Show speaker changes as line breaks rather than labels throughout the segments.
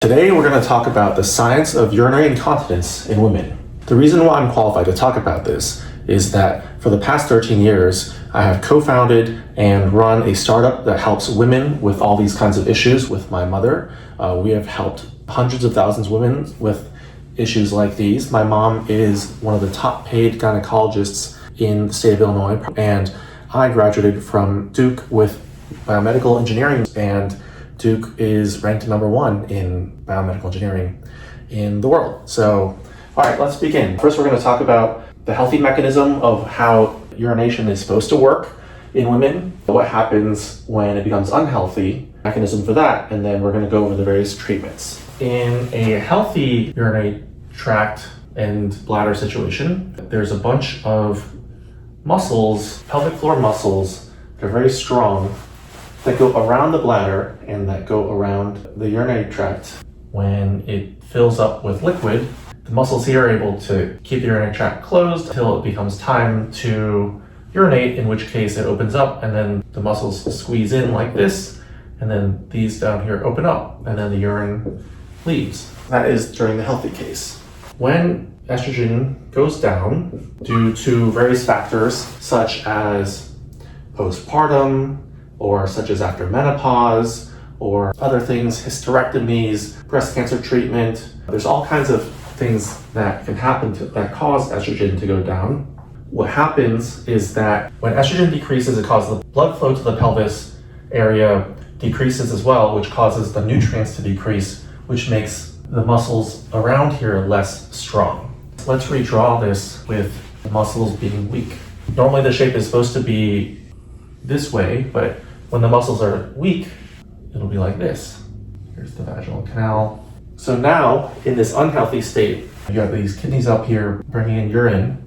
Today we're going to talk about the science of urinary incontinence in women. The reason why I'm qualified to talk about this is that for the past 13 years, I have co-founded and run a startup that helps women with all these kinds of issues with my mother. We have helped hundreds of thousands of women with issues like these. My mom is one of the top paid gynecologists in the state of Illinois, and I graduated from Duke with biomedical engineering, and Duke is ranked #1 in biomedical engineering in the world. So, all right, let's begin. First, we're going to talk about the healthy mechanism of how urination is supposed to work in women, what happens when it becomes unhealthy, mechanism for that, and then we're going to go over the various treatments. In a healthy urinary tract and bladder situation, there's a bunch of muscles, pelvic floor muscles, that are very strong, that go around the bladder and that go around the urinary tract. When it fills up with liquid, the muscles here are able to keep the urinary tract closed until it becomes time to urinate, in which case it opens up and then the muscles squeeze in like this, and then these down here open up and then the urine leaves. That is during the healthy case. When estrogen goes down due to various factors such as postpartum, or such as after menopause, or other things, hysterectomies, breast cancer treatment. There's all kinds of things that can happen that cause estrogen to go down. What happens is that when estrogen decreases, it causes the blood flow to the pelvis area decreases as well, which causes the nutrients to decrease, which makes the muscles around here less strong. Let's redraw this with the muscles being weak. Normally the shape is supposed to be this way, but when the muscles are weak, it'll be like this. Here's the vaginal canal. So now, in this unhealthy state, you have these kidneys up here bringing in urine.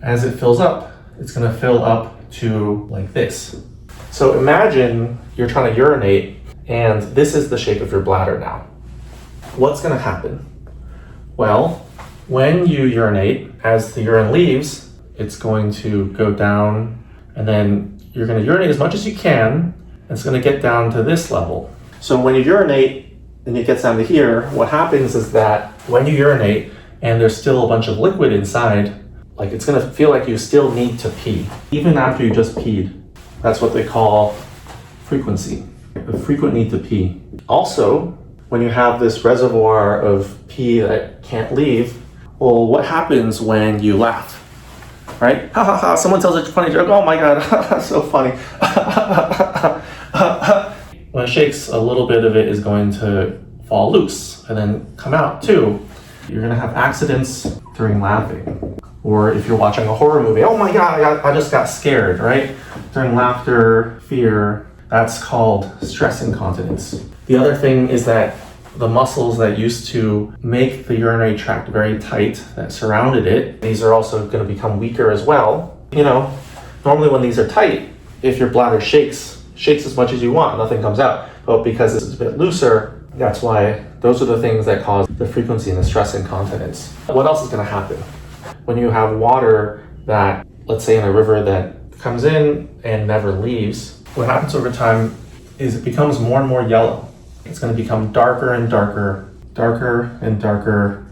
As it fills up, it's gonna fill up to like this. So imagine you're trying to urinate, and this is the shape of your bladder now. What's gonna happen? Well, when you urinate, as the urine leaves, it's going to go down, and then you're going to urinate as much as you can, and it's going to get down to this level. So when you urinate and it gets down to here, what happens is that when you urinate and there's still a bunch of liquid inside, like it's going to feel like you still need to pee, even after you just peed. That's what they call frequency, the frequent need to pee. Also, when you have this reservoir of pee that can't leave, well, what happens when you laugh? Right? Ha ha ha, someone tells a funny joke, oh my god, so funny. When it shakes, a little bit of it is going to fall loose and then come out too. You're going to have accidents during laughing. Or if you're watching a horror movie, oh my god, I just got scared, right? During laughter, fear, that's called stress incontinence. The other thing is that the muscles that used to make the urinary tract very tight, that surrounded it, these are also going to become weaker as well. You know, normally when these are tight, if your bladder shakes as much as you want, nothing comes out. But because it's a bit looser, that's why those are the things that cause the frequency and the stress incontinence. What else is going to happen? When you have water that, let's say in a river that comes in and never leaves, what happens over time is it becomes more and more yellow. It's going to become darker and darker, darker and darker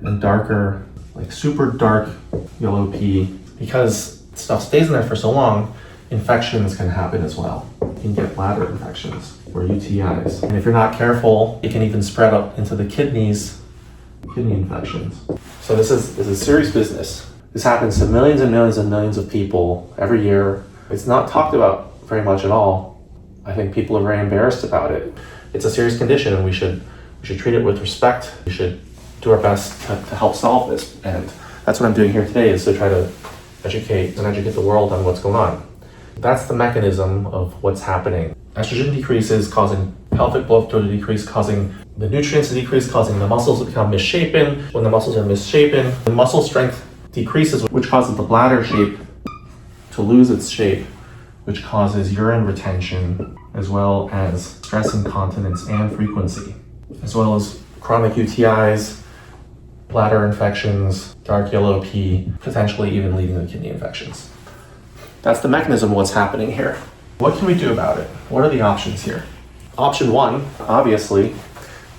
and darker, like super dark yellow pee. Because stuff stays in there for so long, infections can happen as well. You can get bladder infections or UTIs. And if you're not careful, it can even spread up into the kidneys, kidney infections. So this is serious business. This happens to millions and millions and millions of people every year. It's not talked about very much at all. I think people are very embarrassed about it. It's a serious condition, and we should treat it with respect. We should do our best to help solve this, and that's what I'm doing here today, is to try to educate the world on what's going on. That's the mechanism of what's happening. Estrogen decreases, causing pelvic blood flow to decrease, causing the nutrients to decrease, causing the muscles to become misshapen. When the muscles are misshapen, the muscle strength decreases, which causes the bladder shape to lose its shape, which causes urine retention, as well as stress incontinence and frequency, as well as chronic UTIs, bladder infections, dark yellow pee, potentially even leading to kidney infections. That's the mechanism of what's happening here. What can we do about it? What are the options here? Option one, obviously,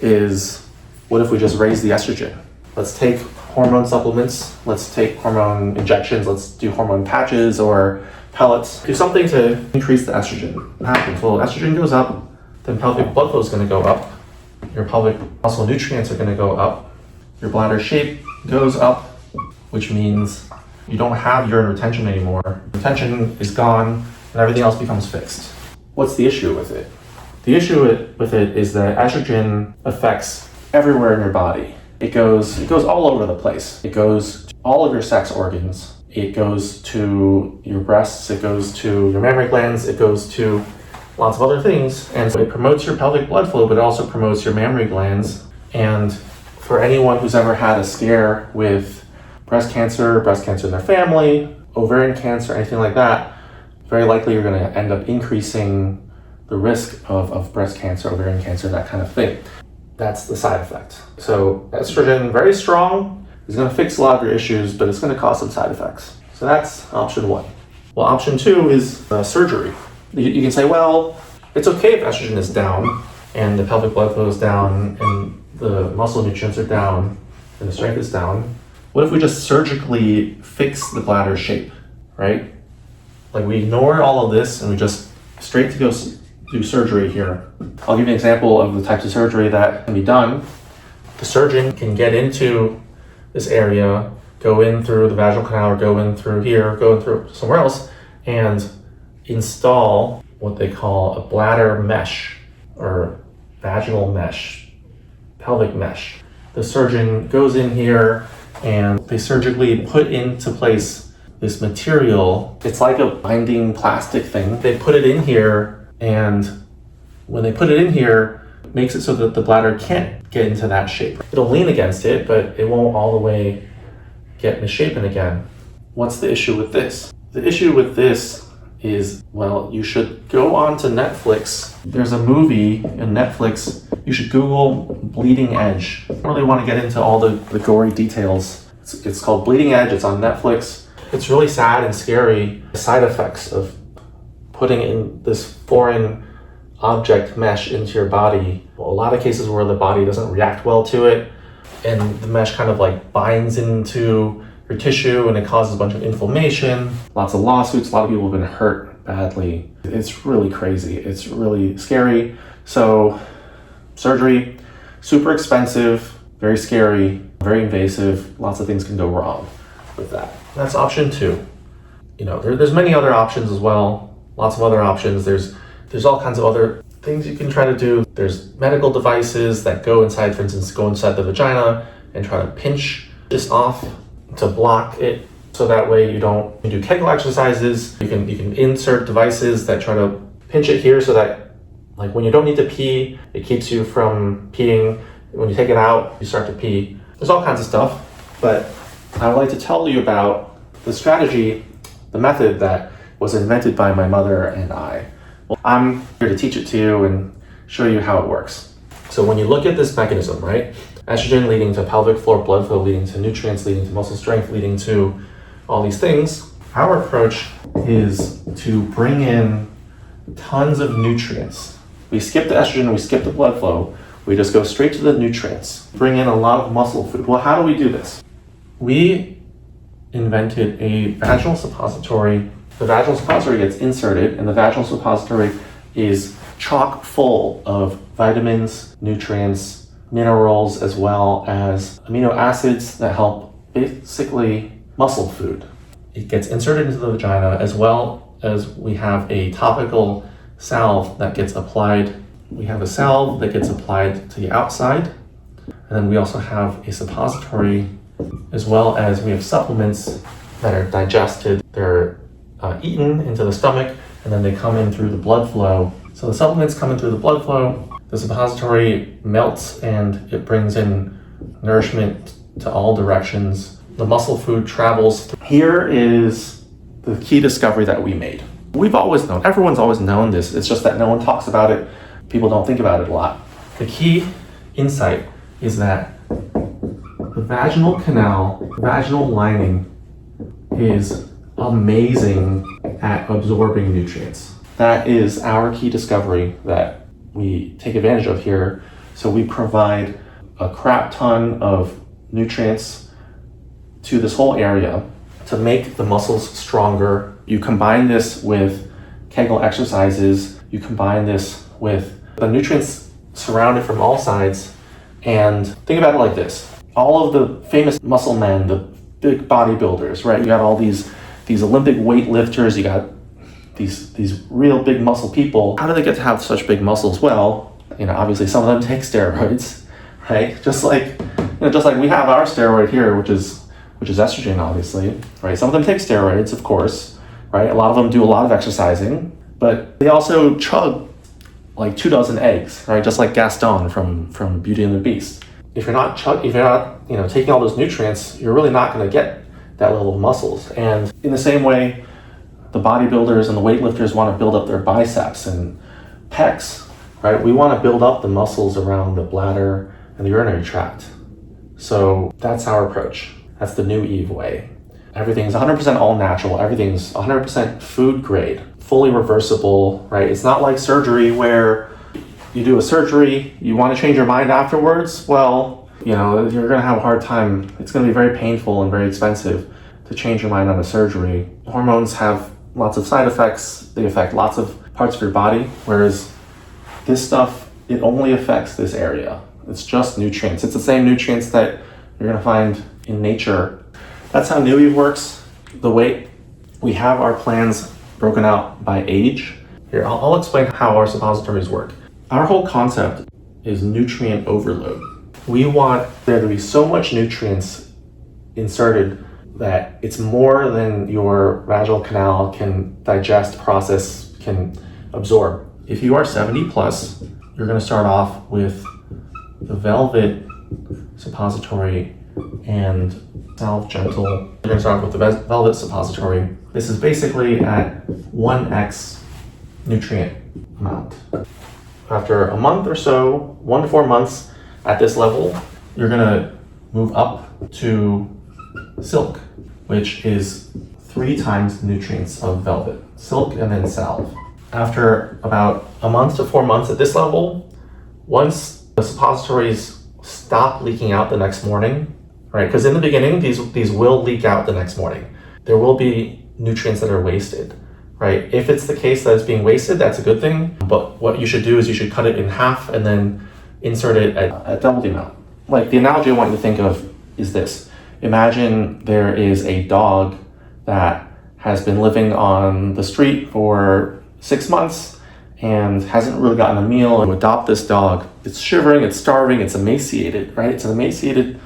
is, what if we just raise the estrogen? Let's take hormone supplements, let's take hormone injections, let's do hormone patches or pellets. Do something to increase the estrogen. What happens? Well, estrogen goes up, then pelvic blood flow is going to go up, your pelvic muscle nutrients are going to go up, your bladder shape goes up, which means you don't have urine retention anymore. Retention is gone and everything else becomes fixed. What's the issue with it? The issue with it is that estrogen affects everywhere in your body. It goes all over the place. It goes to all of your sex organs. It goes to your breasts. It goes to your mammary glands. It goes to lots of other things. And so it promotes your pelvic blood flow, but it also promotes your mammary glands. And for anyone who's ever had a scare with breast cancer in their family, ovarian cancer, anything like that, very likely you're going to end up increasing the risk of breast cancer, ovarian cancer, that kind of thing. That's the side effect. So estrogen, very strong, is going to fix a lot of your issues, but it's going to cause some side effects. So that's option one. Well, option two is surgery. You can say, well, it's okay if estrogen is down and the pelvic blood flow is down and the muscle nutrients are down and the strength is down. What if we just surgically fix the bladder shape, right? Like we ignore all of this and we just straight to go do surgery here. I'll give you an example of the types of surgery that can be done. The surgeon can get into this area, go in through the vaginal canal or go in through here, go in through somewhere else, and install what they call a bladder mesh or vaginal mesh, pelvic mesh. The surgeon goes in here and they surgically put into place this material. It's like a binding plastic thing. They put it in here, and when they put it in here, it makes it so that the bladder can't get into that shape. It'll lean against it, but it won't all the way get misshapen again. What's the issue with this? The issue with this is, well, you should go on to Netflix. There's a movie in Netflix. You should Google Bleeding Edge. I don't really want to get into all the gory details. It's called Bleeding Edge. It's on Netflix. It's really sad and scary. The side effects of putting in this foreign object mesh into your body. Well, a lot of cases where the body doesn't react well to it, and the mesh kind of like binds into your tissue and it causes a bunch of inflammation. Lots of lawsuits, a lot of people have been hurt badly. It's really crazy. It's really scary. So surgery, super expensive, very scary, very invasive. Lots of things can go wrong with that. That's option two. You know, there's many other options as well. Lots of other options. There's all kinds of other things you can try to do. There's medical devices that go inside, for instance, go inside the vagina and try to pinch this off to block it, so that way you do Kegel exercises. You can insert devices that try to pinch it here so that, like, when you don't need to pee, it keeps you from peeing. When you take it out, you start to pee. There's all kinds of stuff, but I would like to tell you about the strategy, the method that was invented by my mother and I. Well, I'm here to teach it to you and show you how it works. So when you look at this mechanism, right? Estrogen leading to pelvic floor blood flow, leading to nutrients, leading to muscle strength, leading to all these things. Our approach is to bring in tons of nutrients. We skip the estrogen, we skip the blood flow. We just go straight to the nutrients. Bring in a lot of muscle food. Well, how do we do this? We invented a vaginal suppository. The vaginal suppository gets inserted, and the vaginal suppository is chock full of vitamins, nutrients, minerals, as well as amino acids that help, basically muscle food. It gets inserted into the vagina, as well as we have a topical salve that gets applied. We have a salve that gets applied to the outside, and then we also have a suppository, as well as we have supplements that are digested. They're eaten into the stomach, and then they come in through the blood flow. So the supplements come in through the blood flow, the suppository melts, and it brings in nourishment to all directions. The muscle food travels. Here is the key discovery that we made. We've always known, everyone's always known this, it's just that no one talks about it. People don't think about it a lot. The key insight is that the vaginal canal, vaginal lining, is amazing at absorbing nutrients. That is our key discovery that we take advantage of here So we provide a crap ton of nutrients to this whole area to make the muscles stronger. You combine this with Kegel exercises, you combine this with the nutrients surrounded from all sides, and think about it like this. All of the famous muscle men, the big bodybuilders, right? You got all these Olympic weightlifters, you got these real big muscle people. How do they get to have such big muscles? Well, obviously some of them take steroids, right? Just like we have our steroid here, which is estrogen, obviously, right? Some of them take steroids, of course, right? A lot of them do a lot of exercising, but they also chug like 24 eggs, right? Just like Gaston from Beauty and the Beast. If you're not taking all those nutrients, you're really not going to get that level of muscles. And in the same way, the bodybuilders and the weightlifters want to build up their biceps and pecs, right? We want to build up the muscles around the bladder and the urinary tract. So that's our approach. That's the NeuEve way. Everything's 100% all natural. Everything's 100% food grade, fully reversible, right? It's not like surgery where you do a surgery, you want to change your mind afterwards. Well, you're going to have a hard time. It's going to be very painful and very expensive to change your mind on a surgery. Hormones have lots of side effects. They affect lots of parts of your body, whereas this stuff, it only affects this area. It's just nutrients. It's the same nutrients that you're going to find in nature. That's how NeuEve works. The way we have our plans broken out by age. Here, I'll explain how our suppositories work. Our whole concept is nutrient overload. We want there to be so much nutrients inserted that it's more than your vaginal canal can digest, process, can absorb. If you are 70 plus, you're going to start off with the Velvet suppository and Salve Gentle. You're going to start off with the Velvet suppository. This is basically at 1x nutrient amount. After a month or so, 1 to 4 months at this level, you're going to move up to Silk, which is 3 times the nutrients of Velvet. Silk and then Salve. After about a month to 4 months at this level, once the suppositories stop leaking out the next morning, right? Because in the beginning, these will leak out the next morning. There will be nutrients that are wasted, right? If it's the case that it's being wasted, that's a good thing. But what you should do is you should cut it in half and then insert it at double the amount. Like the analogy I want you to think of is this. Imagine there is a dog that has been living on the street for 6 months and hasn't really gotten a meal. You adopt this dog. It's shivering, it's starving, it's emaciated, right? It's an emaciated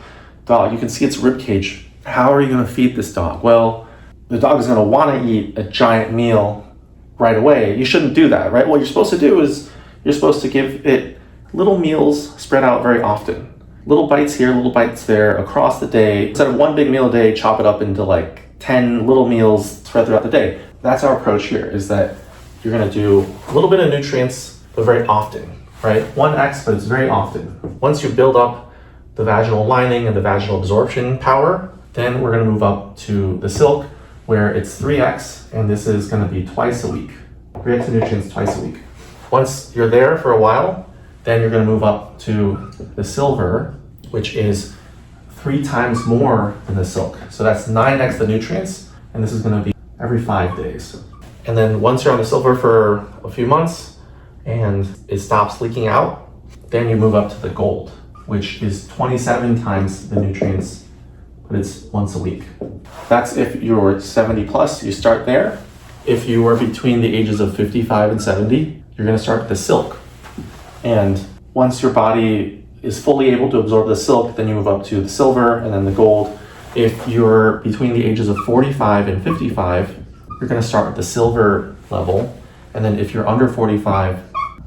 dog. You can see its rib cage. How are you going to feed this dog? Well, the dog is going to want to eat a giant meal right away. You shouldn't do that, right? What you're supposed to do is you're supposed to give it little meals spread out very often. Little bites here, little bites there across the day. Instead of one big meal a day, chop it up into like 10 little meals spread throughout the day. That's our approach here, is that you're going to do a little bit of nutrients, but very often, right? 1x, but it's very often. Once you build up the vaginal lining and the vaginal absorption power, then we're going to move up to the Silk, where it's 3x, and this is going to be twice a week. 3x of nutrients twice a week. Once you're there for a while, then you're going to move up to the Silver, which is 3 times more than the Silk. So that's 9x the nutrients, and this is going to be every 5 days. And then once you're on the Silver for a few months and it stops leaking out, then you move up to the Gold, which is 27 times the nutrients, but it's once a week. That's if you're 70 plus, you start there. If you are between the ages of 55 and 70, you're going to start with the Silk. And once your body is fully able to absorb the Silk, then you move up to the Silver and then the Gold. If you're between the ages of 45 and 55, you're going to start with the Silver level. And then if you're under 45,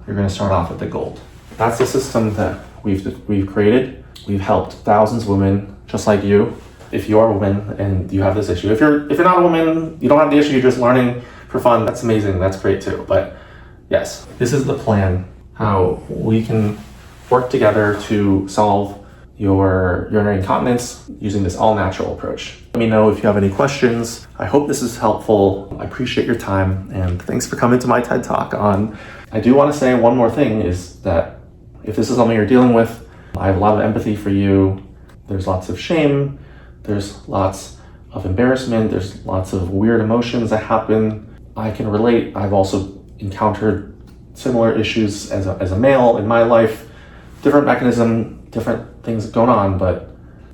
you're going to start off with the Gold. That's the system that we've created. We've helped thousands of women just like you. If you are a woman and you have this issue, if you're not a woman, you don't have the issue, you're just learning for fun, that's amazing, that's great too. But yes, this is the plan, how we can work together to solve your urinary incontinence using this all-natural approach. Let me know if you have any questions. I hope this is helpful. I appreciate your time, and thanks for coming to my TED Talk on. I do want to say one more thing, is that If this is something you're dealing with, I have a lot of empathy for you. There's lots of shame, there's lots of embarrassment, there's lots of weird emotions that happen. I can relate. I've also encountered similar issues as a male in my life. Different mechanism, different things going on, but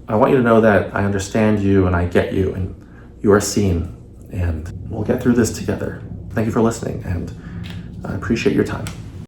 I want you to know that I understand you and I get you and you are seen, and we'll get through this together. Thank you for listening, and I appreciate your time.